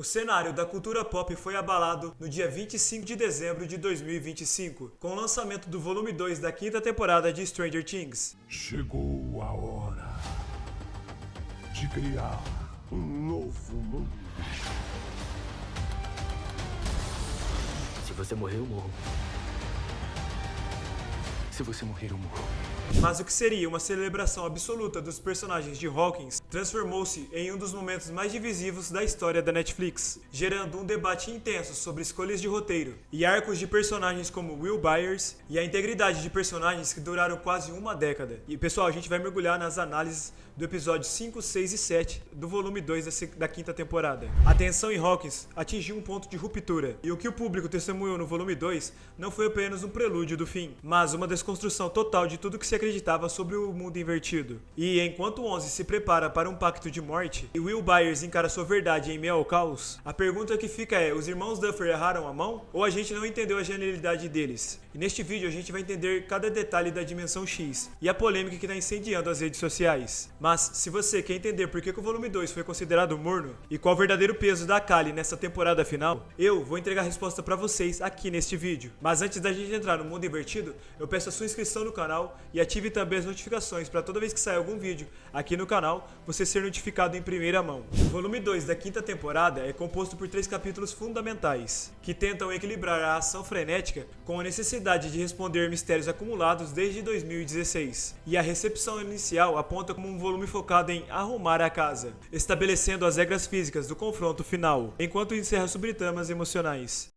O cenário da cultura pop foi abalado no dia 25 de dezembro de 2025, com o lançamento do volume 2 da quinta temporada de Stranger Things. Chegou a hora de criar um novo mundo. Se você morrer, eu morro. Se você morrer, eu morro. Mas o que seria uma celebração absoluta dos personagens de Hawkins transformou-se em um dos momentos mais divisivos da história da Netflix, gerando um debate intenso sobre escolhas de roteiro e arcos de personagens como Will Byers e a integridade de personagens que duraram quase uma década. E pessoal, a gente vai mergulhar nas análises do episódio 5, 6 e 7 do volume 2 da quinta temporada. A tensão em Hawkins atingiu um ponto de ruptura, e o que o público testemunhou no volume 2 não foi apenas um prelúdio do fim, mas uma desconstrução total de tudo que se acreditava sobre o mundo invertido. E enquanto Onze se prepara para um pacto de morte e Will Byers encara sua verdade em meio ao caos, a pergunta que fica é: os irmãos Duffer erraram a mão? Ou a gente não entendeu a genialidade deles? E neste vídeo a gente vai entender cada detalhe da Dimensão X e a polêmica que está incendiando as redes sociais. Mas se você quer entender por que o volume 2 foi considerado morno e qual o verdadeiro peso da Kali nessa temporada final, eu vou entregar a resposta para vocês aqui neste vídeo. Mas antes da gente entrar no mundo invertido, eu peço a sua inscrição no canal e ative também as notificações para toda vez que sair algum vídeo aqui no canal, você ser notificado em primeira mão. O volume 2 da quinta temporada é composto por 3 capítulos fundamentais, que tentam equilibrar a ação frenética com a necessidade de responder mistérios acumulados desde 2016. E a recepção inicial aponta como um volume focado em arrumar a casa, estabelecendo as regras físicas do confronto final, enquanto encerra sobre tramas emocionais.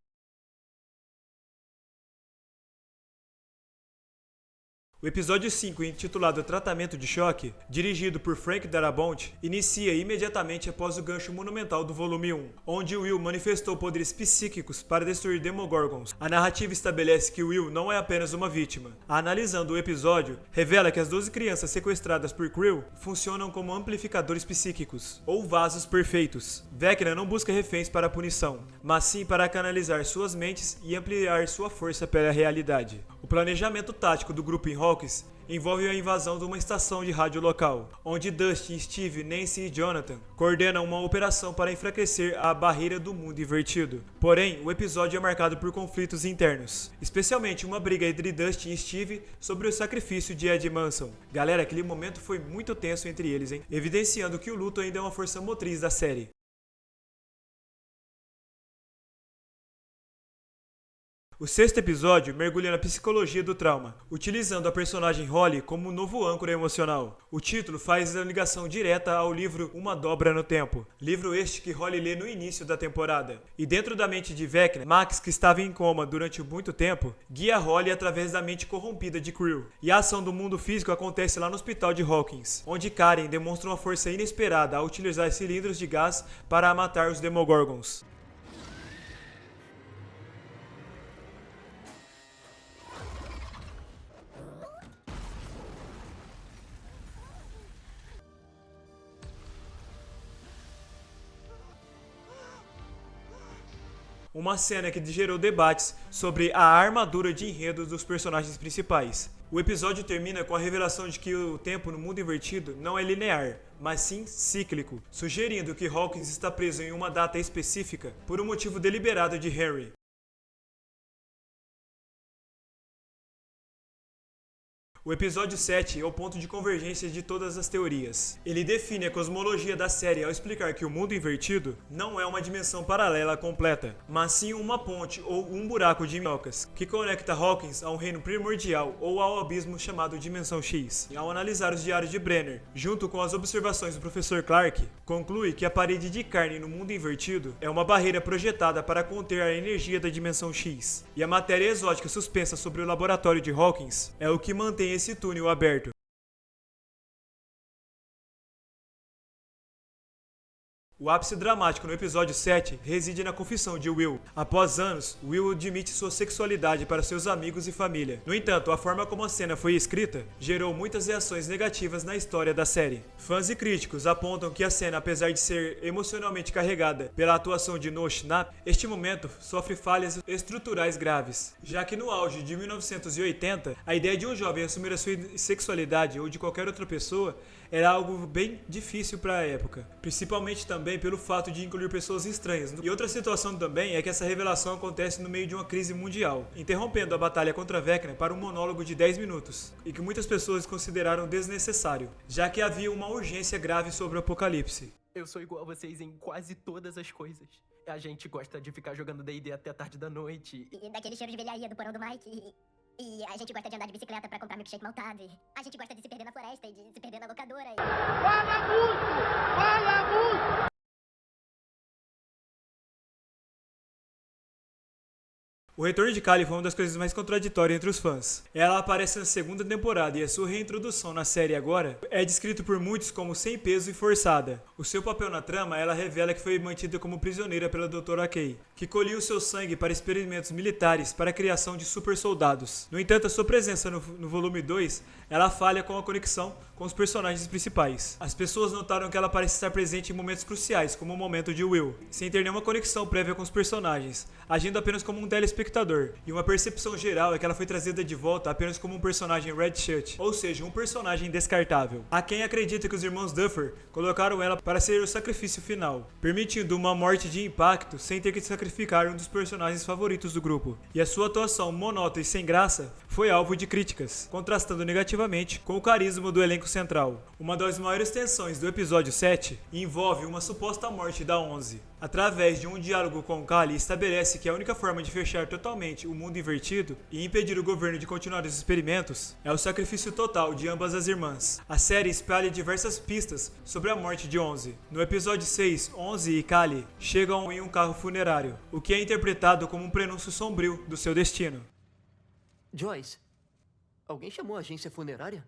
O episódio 5, intitulado Tratamento de Choque, dirigido por Frank Darabont, inicia imediatamente após o gancho monumental do volume 1, onde Will manifestou poderes psíquicos para destruir Demogorgons. A narrativa estabelece que Will não é apenas uma vítima. Analisando o episódio, revela que as 12 crianças sequestradas por Krill funcionam como amplificadores psíquicos, ou vasos perfeitos. Vecna não busca reféns para a punição, mas sim para canalizar suas mentes e ampliar sua força pela realidade. O planejamento tático do grupo em Hawkins envolve a invasão de uma estação de rádio local, onde Dustin, Steve, Nancy e Jonathan coordenam uma operação para enfraquecer a barreira do mundo invertido. Porém, o episódio é marcado por conflitos internos, especialmente uma briga entre Dustin e Steve sobre o sacrifício de Ed Manson. Galera, aquele momento foi muito tenso entre eles, hein? Evidenciando que o luto ainda é uma força motriz da série. O sexto episódio mergulha na psicologia do trauma, utilizando a personagem Holly como um novo âncora emocional. O título faz a ligação direta ao livro Uma Dobra no Tempo, livro este que Holly lê no início da temporada. E dentro da mente de Vecna, Max, que estava em coma durante muito tempo, guia Holly através da mente corrompida de Krill. E a ação do mundo físico acontece lá no hospital de Hawkins, onde Karen demonstra uma força inesperada ao utilizar cilindros de gás para matar os Demogorgons. Uma cena que gerou debates sobre a armadura de enredo dos personagens principais. O episódio termina com a revelação de que o tempo no mundo invertido não é linear, mas sim cíclico, sugerindo que Hawkins está preso em uma data específica por um motivo deliberado de Henry. O episódio 7 é o ponto de convergência de todas as teorias. Ele define a cosmologia da série ao explicar que o mundo invertido não é uma dimensão paralela completa, mas sim uma ponte ou um buraco de minhocas que conecta Hawkins a um reino primordial ou ao abismo chamado Dimensão X. Ao analisar os diários de Brenner, junto com as observações do professor Clark, conclui que a parede de carne no mundo invertido é uma barreira projetada para conter a energia da Dimensão X, e a matéria exótica suspensa sobre o laboratório de Hawkins é o que mantém esse túnel aberto. O ápice dramático no episódio 7 reside na confissão de Will. Após anos, Will admite sua sexualidade para seus amigos e família. No entanto, a forma como a cena foi escrita gerou muitas reações negativas na história da série. Fãs e críticos apontam que a cena, apesar de ser emocionalmente carregada pela atuação de Noah Schnapp, este momento sofre falhas estruturais graves, já que no auge de 1980, a ideia de um jovem assumir a sua sexualidade ou de qualquer outra pessoa era algo bem difícil para a época, principalmente também pelo fato de incluir pessoas estranhas. E outra situação também é que essa revelação acontece no meio de uma crise mundial, interrompendo a batalha contra Vecna para um monólogo de 10 minutos, e que muitas pessoas consideraram desnecessário, já que havia uma urgência grave sobre o apocalipse. Eu sou igual a vocês em quase todas as coisas. A gente gosta de ficar jogando D&D até tarde da noite. E daquele cheiro de velharia do porão do Mike. E a gente gosta de andar de bicicleta pra comprar milkshake maltado. A gente gosta de se perder na floresta e de se perder na locadora. O retorno de Kali foi uma das coisas mais contraditórias entre os fãs. Ela aparece na segunda temporada e a sua reintrodução na série agora é descrito por muitos como sem peso e forçada. O seu papel na trama, ela revela que foi mantida como prisioneira pela Dra. Kay, que colhia o seu sangue para experimentos militares para a criação de super soldados. No entanto, a sua presença no volume 2, ela falha com a conexão com os personagens principais. As pessoas notaram que ela parece estar presente em momentos cruciais, como o momento de Will, sem ter nenhuma conexão prévia com os personagens, agindo apenas como um telespectador. E uma percepção geral é que ela foi trazida de volta apenas como um personagem Red Shirt, ou seja, um personagem descartável. Há quem acredita que os irmãos Duffer colocaram ela para ser o sacrifício final, permitindo uma morte de impacto sem ter que sacrificar um dos personagens favoritos do grupo. E a sua atuação monótona e sem graça foi alvo de críticas, contrastando negativamente com o carisma do elenco central. Uma das maiores tensões do episódio 7 envolve uma suposta morte da 11. Através de um diálogo com Kali, estabelece que a única forma de fechar totalmente o mundo invertido e impedir o governo de continuar os experimentos é o sacrifício total de ambas as irmãs. A série espalha diversas pistas sobre a morte de 11. No episódio 6, 11 e Kali chegam em um carro funerário, o que é interpretado como um prenúncio sombrio do seu destino. Joyce, alguém chamou a agência funerária?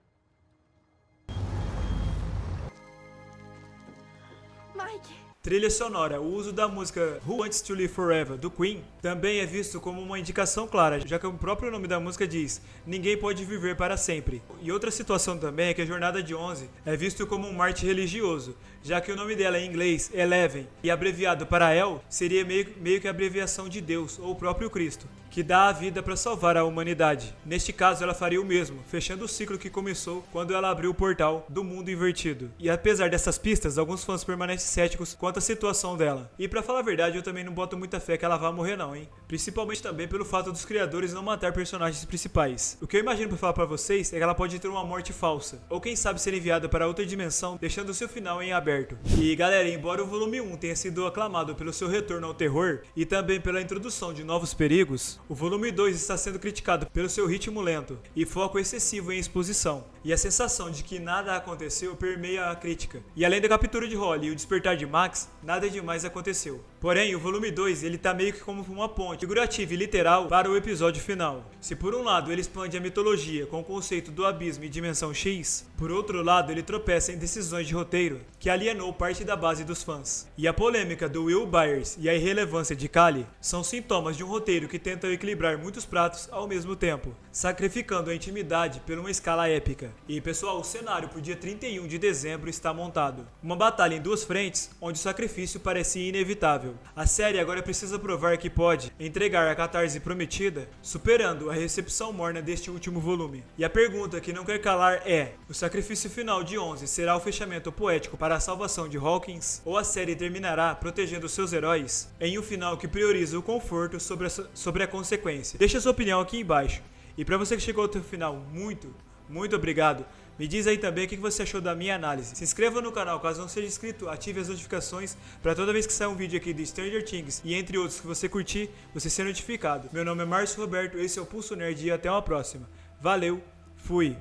Mike! Trilha sonora. O uso da música Who Wants to Live Forever, do Queen, também é visto como uma indicação clara, já que o próprio nome da música diz ninguém pode viver para sempre. E outra situação também é que a jornada de 11 é visto como um mártir religioso, já que o nome dela em inglês, Eleven, e abreviado para El, seria meio que a abreviação de Deus, ou o próprio Cristo, que dá a vida para salvar a humanidade. Neste caso, ela faria o mesmo, fechando o ciclo que começou quando ela abriu o portal do mundo invertido. E apesar dessas pistas, alguns fãs permanecem céticos quanto à situação dela. E pra falar a verdade, eu também não boto muita fé que ela vá morrer não, hein? Principalmente também pelo fato dos criadores não matar personagens principais. O que eu imagino pra falar pra vocês é que ela pode ter uma morte falsa, ou quem sabe ser enviada para outra dimensão, deixando o seu final em aberto. E galera, embora o volume 1 tenha sido aclamado pelo seu retorno ao terror e também pela introdução de novos perigos, o volume 2 está sendo criticado pelo seu ritmo lento e foco excessivo em exposição. E a sensação de que nada aconteceu permeia a crítica. E além da captura de Holly e o despertar de Max, nada demais aconteceu. Porém, o volume 2 ele tá meio que como uma ponte figurativa e literal para o episódio final. Se por um lado ele expande a mitologia com o conceito do abismo e dimensão X, por outro lado ele tropeça em decisões de roteiro que alienou parte da base dos fãs. E a polêmica do Will Byers e a irrelevância de Kali são sintomas de um roteiro que tenta equilibrar muitos pratos ao mesmo tempo, sacrificando a intimidade por uma escala épica. E pessoal, o cenário para o dia 31 de dezembro está montado. Uma batalha em duas frentes, onde o sacrifício parecia inevitável. A série agora precisa provar que pode entregar a catarse prometida, superando a recepção morna deste último volume. E a pergunta que não quer calar é: o sacrifício final de 11 será o fechamento poético para a salvação de Hawkins? Ou a série terminará protegendo seus heróis em um final que prioriza o conforto sobre a consequência? Deixa sua opinião aqui embaixo. E para você que chegou até o final, muito obrigado. Me diz aí também o que você achou da minha análise. Se inscreva no canal caso não seja inscrito, ative as notificações para toda vez que sair um vídeo aqui do Stranger Things e entre outros que você curtir, você ser notificado. Meu nome é Márcio Roberto, esse é o Pulso Nerd e até uma próxima. Valeu, fui!